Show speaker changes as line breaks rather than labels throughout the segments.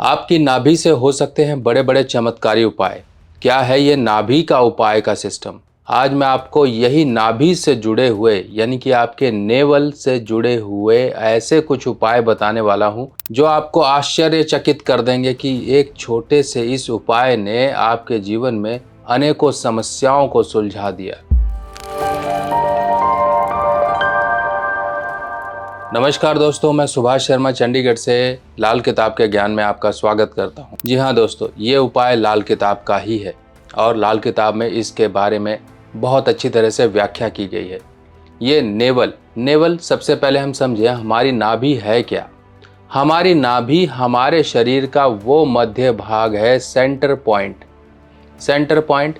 आपकी नाभि से हो सकते हैं बड़े बड़े चमत्कारी उपाय। क्या है ये नाभि का उपाय का सिस्टम? आज मैं आपको यही नाभि से जुड़े हुए यानी कि आपके नेवल से जुड़े हुए ऐसे कुछ उपाय बताने वाला हूं जो आपको आश्चर्यचकित कर देंगे कि एक छोटे से इस उपाय ने आपके जीवन में अनेकों समस्याओं को सुलझा दिया। नमस्कार दोस्तों, मैं सुभाष शर्मा चंडीगढ़ से लाल किताब के ज्ञान में आपका स्वागत करता हूं। जी हाँ दोस्तों, ये उपाय लाल किताब का ही है और लाल किताब में इसके बारे में बहुत अच्छी तरह से व्याख्या की गई है। ये नेवल सबसे पहले हम समझें हमारी नाभि है क्या। हमारी नाभि हमारे शरीर का वो मध्य भाग है, सेंटर पॉइंट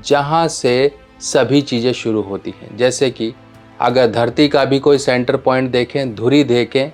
जहाँ से सभी चीज़ें शुरू होती हैं। जैसे कि अगर धरती का भी कोई सेंटर पॉइंट देखें, धुरी देखें,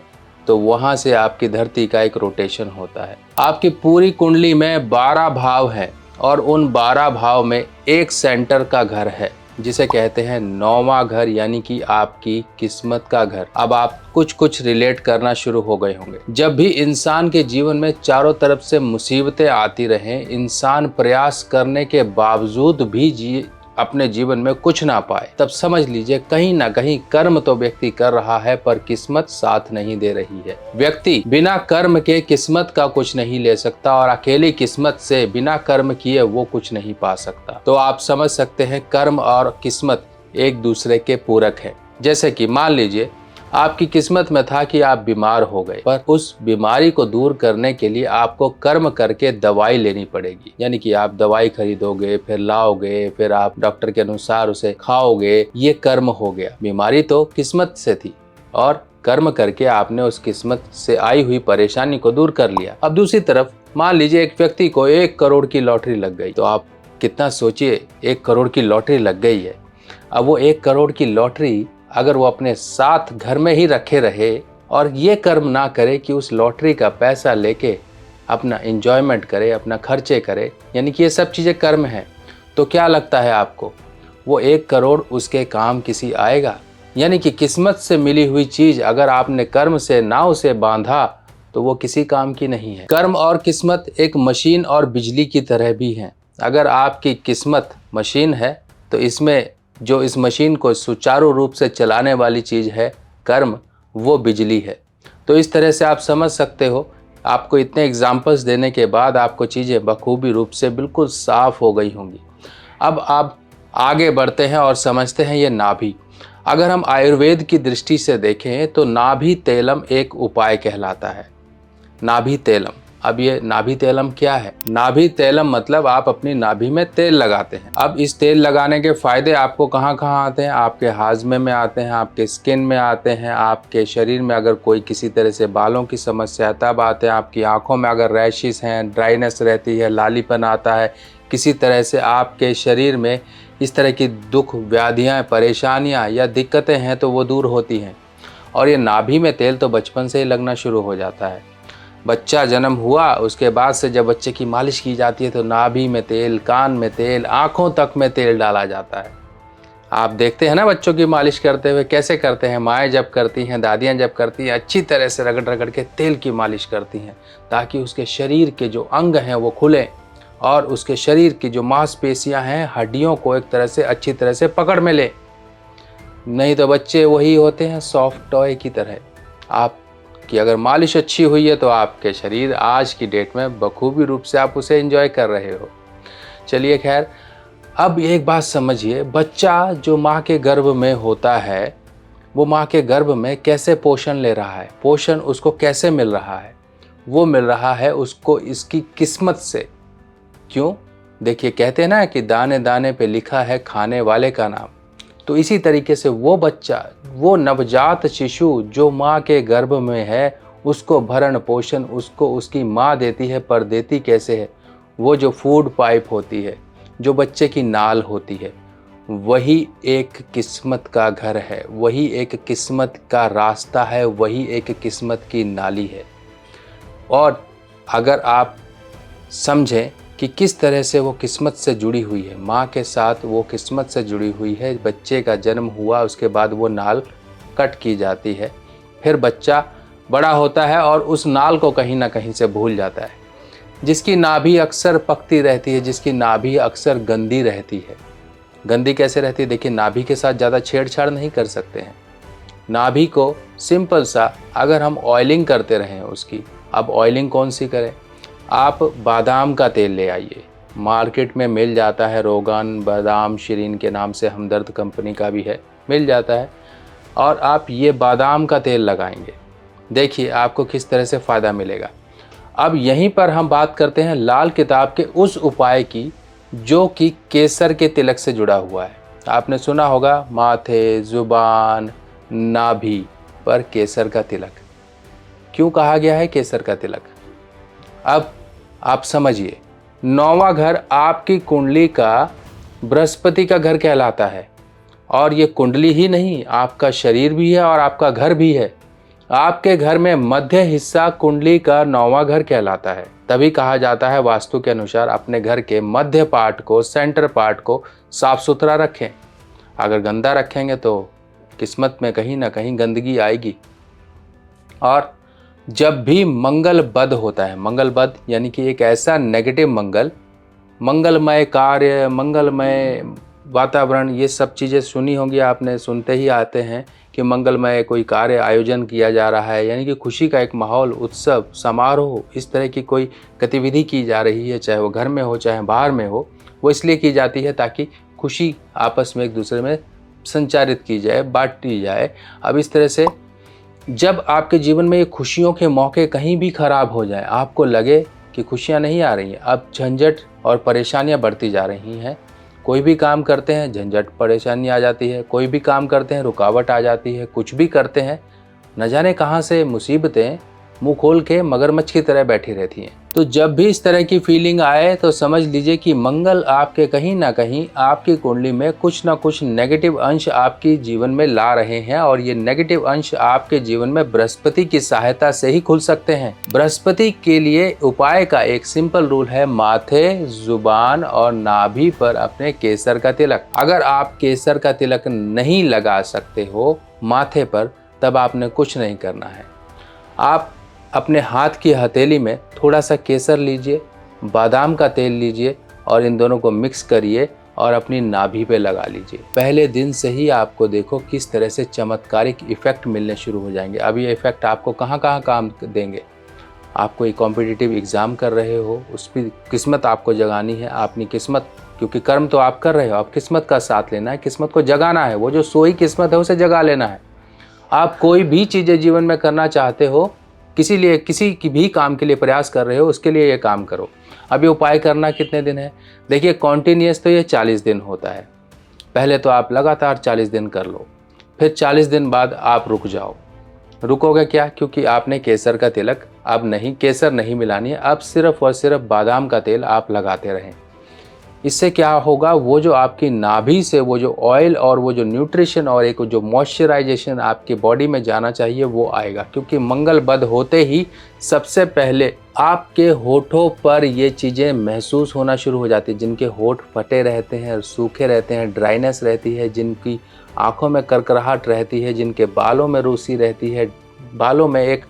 तो वहाँ से आपकी धरती का एक रोटेशन होता है। आपकी पूरी कुंडली में 12 भाव हैं और उन 12 भाव में एक सेंटर का घर है जिसे कहते हैं 9वां घर, यानी कि आपकी किस्मत का घर। अब आप कुछ रिलेट करना शुरू हो गए होंगे। जब भी इंसान के जीवन में चारों तरफ से मुसीबतें आती रहें, इंसान प्रयास करने के बावजूद भी अपने जीवन में कुछ ना पाए, तब समझ लीजिए कहीं ना कहीं कर्म तो व्यक्ति कर रहा है पर किस्मत साथ नहीं दे रही है। व्यक्ति बिना कर्म के किस्मत का कुछ नहीं ले सकता और अकेली किस्मत से बिना कर्म किए वो कुछ नहीं पा सकता। तो आप समझ सकते हैं कर्म और किस्मत एक दूसरे के पूरक है। जैसे कि मान लीजिए आपकी किस्मत में था कि आप बीमार हो गए, पर उस बीमारी को दूर करने के लिए आपको कर्म करके दवाई लेनी पड़ेगी। यानी कि आप दवाई खरीदोगे, फिर लाओगे, फिर आप डॉक्टर के अनुसार उसे खाओगे। ये कर्म हो गया। बीमारी तो किस्मत से थी और कर्म करके आपने उस किस्मत से आई हुई परेशानी को दूर कर लिया। अब दूसरी तरफ मान लीजिए एक व्यक्ति को 1 करोड़ की लॉटरी लग गई। तो आप कितना सोचिए, 1 करोड़ की लॉटरी लग गई है। अब वो 1 करोड़ की लॉटरी अगर वो अपने साथ घर में ही रखे रहे और ये कर्म ना करे कि उस लॉटरी का पैसा लेके अपना एंजॉयमेंट करे, अपना खर्चे करे, यानी कि ये सब चीज़ें कर्म है, तो क्या लगता है आपको वो 1 करोड़ उसके काम किसी आएगा? यानी कि किस्मत से मिली हुई चीज़ अगर आपने कर्म से ना उसे बांधा तो वो किसी काम की नहीं है। कर्म और किस्मत एक मशीन और बिजली की तरह भी हैं। अगर आपकी किस्मत मशीन है तो इसमें जो इस मशीन को सुचारू रूप से चलाने वाली चीज़ है कर्म, वो बिजली है। तो इस तरह से आप समझ सकते हो। आपको इतने एग्जाम्पल्स देने के बाद आपको चीज़ें बखूबी रूप से बिल्कुल साफ हो गई होंगी। अब आप आगे बढ़ते हैं और समझते हैं ये नाभि। अगर हम आयुर्वेद की दृष्टि से देखें तो नाभि तेलम एक उपाय कहलाता है। नाभि तेलम। अब ये नाभि तेलम क्या है? नाभि तेलम मतलब आप अपनी नाभि में तेल लगाते हैं। अब इस तेल लगाने के फायदे आपको कहाँ कहाँ आते हैं? आपके हाजमे में आते हैं, आपके स्किन में आते हैं, आपके शरीर में अगर कोई किसी तरह से बालों की समस्या है तब आते हैं, आपकी आंखों में अगर रैशेस हैं, ड्राइनेस रहती है, लालीपन आता है, किसी तरह से आपके शरीर में इस तरह की दुख, व्याधियाँ, परेशानियाँ या दिक्कतें हैं तो वो दूर होती हैं। और ये नाभि में तेल तो बचपन से ही लगना शुरू हो जाता है। बच्चा जन्म हुआ उसके बाद से जब बच्चे की मालिश की जाती है तो नाभि में तेल, कान में तेल, आँखों तक में तेल डाला जाता है। आप देखते हैं ना बच्चों की मालिश करते हुए कैसे करते हैं। माएँ जब करती हैं, दादियाँ जब करती हैं, अच्छी तरह से रगड़ रगड़ के तेल की मालिश करती हैं ताकि उसके शरीर के जो अंग हैं वो खुलें और उसके शरीर की जो मांसपेशियाँ हैं, हड्डियों को एक तरह से अच्छी तरह से पकड़ में ले। नहीं तो बच्चे वही होते हैं सॉफ्ट टॉय की तरह। आप कि अगर मालिश अच्छी हुई है तो आपके शरीर आज की डेट में बखूबी रूप से आप उसे एंजॉय कर रहे हो। चलिए खैर, अब एक बात समझिए, बच्चा जो माँ के गर्भ में होता है वो माँ के गर्भ में कैसे पोषण ले रहा है? पोषण उसको कैसे मिल रहा है? वो मिल रहा है उसको इसकी किस्मत से। क्यों? देखिए, कहते हैं ना कि दाने दाने पे लिखा है खाने वाले का नाम। तो इसी तरीके से वो बच्चा, वो नवजात शिशु जो माँ के गर्भ में है, उसको भरण पोषण उसको उसकी माँ देती है, पर देती कैसे है? वो जो फूड पाइप होती है, जो बच्चे की नाल होती है, वही एक किस्मत का घर है, वही एक किस्मत का रास्ता है, वही एक किस्मत की नाली है। और अगर आप समझें कि किस तरह से वो किस्मत से जुड़ी हुई है, माँ के साथ वो किस्मत से जुड़ी हुई है। बच्चे का जन्म हुआ उसके बाद वो नाल कट की जाती है, फिर बच्चा बड़ा होता है और उस नाल को कहीं ना कहीं से भूल जाता है। जिसकी नाभि अक्सर पकती रहती है, जिसकी नाभि अक्सर गंदी रहती है। गंदी कैसे रहती है? देखिए, नाभि के साथ ज़्यादा छेड़छाड़ नहीं कर सकते हैं। नाभि को सिंपल सा अगर हम ऑयलिंग करते रहें उसकी, अब ऑयलिंग कौन सी करें? आप बादाम का तेल ले आइए, मार्केट में मिल जाता है, रोगन, बादाम शिरीन के नाम से हमदर्द कंपनी का भी है, मिल जाता है। और आप ये बादाम का तेल लगाएंगे, देखिए आपको किस तरह से फ़ायदा मिलेगा। अब यहीं पर हम बात करते हैं लाल किताब के उस उपाय की जो कि केसर के तिलक से जुड़ा हुआ है। आपने सुना होगा माथे, जुबान, नाभि पर केसर का तिलक। क्यों कहा गया है केसर का तिलक? अब आप समझिए, 9वां घर आपकी कुंडली का बृहस्पति का घर कहलाता है। और ये कुंडली ही नहीं, आपका शरीर भी है और आपका घर भी है। आपके घर में मध्य हिस्सा कुंडली का 9वां घर कहलाता है। तभी कहा जाता है वास्तु के अनुसार अपने घर के मध्य पार्ट को, सेंटर पार्ट को साफ सुथरा रखें। अगर गंदा रखेंगे तो किस्मत में कहीं ना कहीं गंदगी आएगी। और जब भी मंगल बद होता है, मंगल बद यानी कि एक ऐसा नेगेटिव मंगल, मंगलमय कार्य, मंगलमय वातावरण, ये सब चीज़ें सुनी होंगी आपने, सुनते ही आते हैं कि मंगलमय कोई कार्य आयोजन किया जा रहा है, यानी कि खुशी का एक माहौल, उत्सव, समारोह, इस तरह की कोई गतिविधि की जा रही है, चाहे वो घर में हो चाहे बाहर में हो। वो इसलिए की जाती है ताकि खुशी आपस में एक दूसरे में संचारित की जाए, बांटी जाए। अब इस तरह से जब आपके जीवन में ये खुशियों के मौके कहीं भी खराब हो जाए, आपको लगे कि खुशियाँ नहीं आ रही हैं, अब झंझट और परेशानियाँ बढ़ती जा रही हैं। कोई भी काम करते हैं झंझट परेशानी आ जाती है, कोई भी काम करते हैं रुकावट आ जाती है, कुछ भी करते हैं न जाने कहाँ से मुसीबतें मुंह खोल के मगरमच्छ की तरह बैठी रहती हैं। तो जब भी इस तरह की फीलिंग आए तो समझ लीजिए कि मंगल आपके कहीं ना कहीं आपकी कुंडली में कुछ ना कुछ नेगेटिव अंश आपकी जीवन में ला रहे हैं। और ये नेगेटिव अंश आपके जीवन में बृहस्पति की सहायता से ही खुल सकते हैं। बृहस्पति के लिए उपाय का एक सिंपल रूल है, माथे, जुबान और नाभि पर अपने केसर का तिलक। अगर आप केसर का तिलक नहीं लगा सकते हो माथे पर, तब आपने कुछ नहीं करना है। आप अपने हाथ की हथेली में थोड़ा सा केसर लीजिए, बादाम का तेल लीजिए और इन दोनों को मिक्स करिए और अपनी नाभि पे लगा लीजिए। पहले दिन से ही आपको देखो किस तरह से चमत्कारिक इफ़ेक्ट मिलने शुरू हो जाएंगे। अब ये इफ़ेक्ट आपको कहाँ कहाँ काम देंगे? आप कोई कॉम्पिटिटिव एग्ज़ाम कर रहे हो, उस पर किस्मत आपको जगानी है। अपनी किस्मत, क्योंकि कर्म तो आप कर रहे हो, आप किस्मत का साथ लेना है, किस्मत को जगाना है। वो जो सोई किस्मत है उसे जगा लेना है। आप कोई भी चीज़ें जीवन में करना चाहते हो, किसी की भी काम के लिए प्रयास कर रहे हो, उसके लिए ये काम करो। अब ये उपाय करना कितने दिन है? देखिए, कॉन्टिन्यूस तो ये 40 दिन होता है। पहले तो आप लगातार 40 दिन कर लो, फिर 40 दिन बाद आप रुक जाओ। रुकोगे क्या? क्योंकि आपने केसर का तिलक अब नहीं, केसर नहीं मिलानी है, अब सिर्फ और सिर्फ बादाम का तेल आप लगाते रहें। इससे क्या होगा, वो जो आपकी नाभि से वो जो ऑयल और वो जो न्यूट्रिशन और एक जो मॉइस्चराइजेशन आपकी बॉडी में जाना चाहिए वो आएगा। क्योंकि मंगल बद होते ही सबसे पहले आपके होठों पर ये चीज़ें महसूस होना शुरू हो जाती है। जिनके होठ फटे रहते हैं, सूखे रहते हैं, ड्राइनेस रहती है, जिनकी आँखों में करकराहट रहती है, जिनके बालों में रूसी रहती है, बालों में एक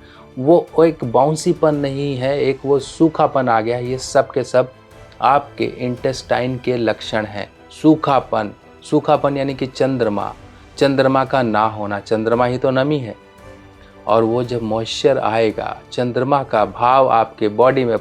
बाउंसीपन नहीं है, एक वो सूखापन आ गया है, ये सब के सब आपके इंटेस्टाइन के लक्षण हैं। सूखापन यानी कि चंद्रमा का ना होना। चंद्रमा ही तो नमी है, और वो जब मॉइस्चर आएगा, चंद्रमा का भाव आपके बॉडी में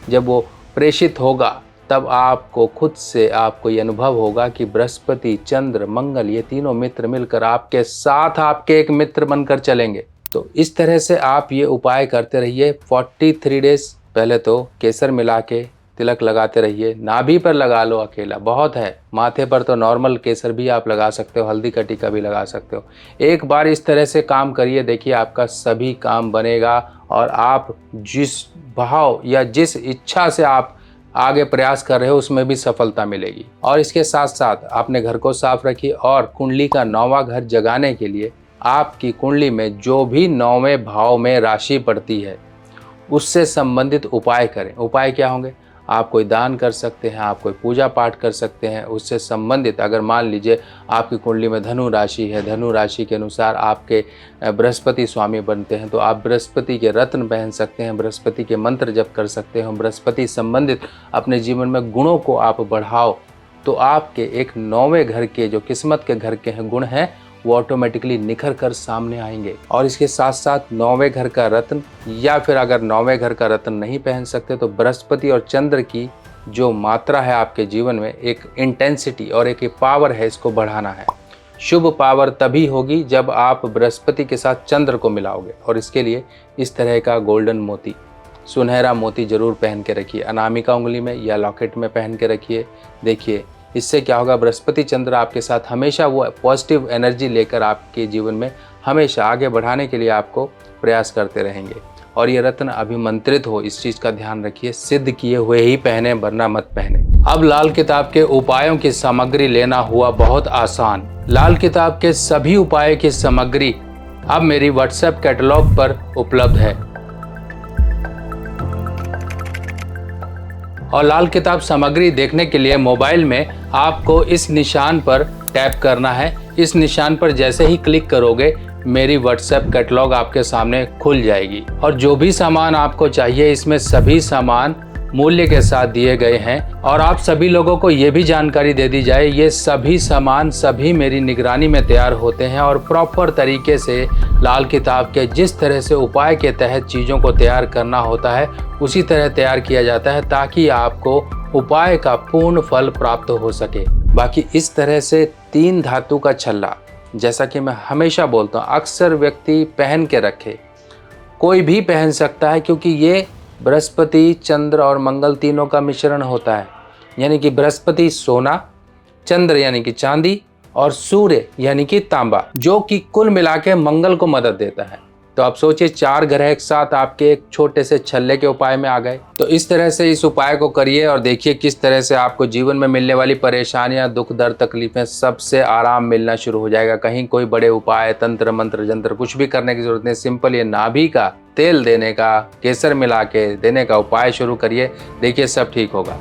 जब वो प्रेषित होगा, तब आपको खुद से आपको ये अनुभव होगा कि बृहस्पति, चंद्र, मंगल, ये तीनों मित्र मिलकर आपके साथ आपके एक मित्र बनकर चलेंगे। तो इस तरह से आप ये उपाय करते रहिए 43 डेज। पहले तो केसर मिला के तिलक लगाते रहिए। नाभि पर लगा लो अकेला, बहुत है। माथे पर तो नॉर्मल केसर भी आप लगा सकते हो, हल्दी का टीका भी लगा सकते हो। एक बार इस तरह से काम करिए, देखिए आपका सभी काम बनेगा और आप जिस भाव या जिस इच्छा से आप आगे प्रयास कर रहे हो उसमें भी सफलता मिलेगी। और इसके साथ साथ अपने घर को साफ रखिए और कुंडली का 9वां घर जगाने के लिए आपकी कुंडली में जो भी 9वें भाव में राशि पड़ती है उससे संबंधित उपाय करें। उपाय क्या होंगे? आप कोई दान कर सकते हैं, आप कोई पूजा पाठ कर सकते हैं। उससे संबंधित अगर मान लीजिए आपकी कुंडली में धनु राशि है, धनु राशि के अनुसार आपके बृहस्पति स्वामी बनते हैं, तो आप बृहस्पति के रत्न पहन सकते हैं, बृहस्पति के मंत्र जप कर सकते हैं। बृहस्पति संबंधित अपने जीवन में गुणों को आप बढ़ाओ तो आपके एक 9वें घर के जो किस्मत के घर के हैं गुण हैं वो ऑटोमेटिकली निखर कर सामने आएंगे। और इसके साथ साथ 9वें घर का रत्न, या फिर अगर 9वें घर का रत्न नहीं पहन सकते तो बृहस्पति और चंद्र की जो मात्रा है आपके जीवन में, एक इंटेंसिटी और एक पावर है, इसको बढ़ाना है। शुभ पावर तभी होगी जब आप बृहस्पति के साथ चंद्र को मिलाओगे। और इसके लिए इस तरह का गोल्डन मोती, सुनहरा मोती जरूर पहन के रखिए, अनामिका उंगली में या लॉकेट में पहन के रखिए। देखिए इससे क्या होगा, बृहस्पति चंद्र आपके साथ हमेशा वो पॉजिटिव एनर्जी लेकर आपके जीवन में हमेशा आगे बढ़ाने के लिए आपको प्रयास करते रहेंगे। और ये रत्न अभिमंत्रित हो, इस चीज़ का ध्यान रखिए, सिद्ध किए हुए ही पहने वरना मत पहने। अब लाल किताब के उपायों की सामग्री लेना हुआ बहुत आसान। लाल किताब के सभी उपाय की सामग्री अब मेरी व्हाट्सएप कैटलॉग पर उपलब्ध है। और लाल किताब सामग्री देखने के लिए मोबाइल में आपको इस निशान पर टैप करना है। इस निशान पर जैसे ही क्लिक करोगे मेरी व्हाट्सएप कैटलॉग आपके सामने खुल जाएगी। और जो भी सामान आपको चाहिए इसमें सभी सामान मूल्य के साथ दिए गए हैं। और आप सभी लोगों को ये भी जानकारी दे दी जाए, ये सभी सामान सभी मेरी निगरानी में तैयार होते हैं और प्रॉपर तरीके से लाल किताब के जिस तरह से उपाय के तहत चीज़ों को तैयार करना होता है उसी तरह तैयार किया जाता है, ताकि आपको उपाय का पूर्ण फल प्राप्त हो सके। बाकी इस तरह से 3 धातु का छल्ला, जैसा कि मैं हमेशा बोलता हूँ, अक्सर व्यक्ति पहन के रखे, कोई भी पहन सकता है, क्योंकि ये बृहस्पति, चंद्र और मंगल तीनों का मिश्रण होता है। यानी कि बृहस्पति सोना, चंद्र यानी कि चांदी और सूर्य यानी कि तांबा, जो कि कुल मिला के मंगल को मदद देता है। तो आप सोचिए 4 ग्रह एक साथ आपके एक छोटे से छल्ले के उपाय में आ गए। तो इस तरह से इस उपाय को करिए और देखिए किस तरह से आपको जीवन में मिलने वाली परेशानियां, दुख दर्द, तकलीफें, सबसे आराम मिलना शुरू हो जाएगा। कहीं कोई बड़े उपाय, तंत्र मंत्र जंत्र कुछ भी करने की जरूरत नहीं। सिंपल ये नाभि का तेल देने का, केसर मिला के देने का उपाय शुरू करिए, देखिए सब ठीक होगा।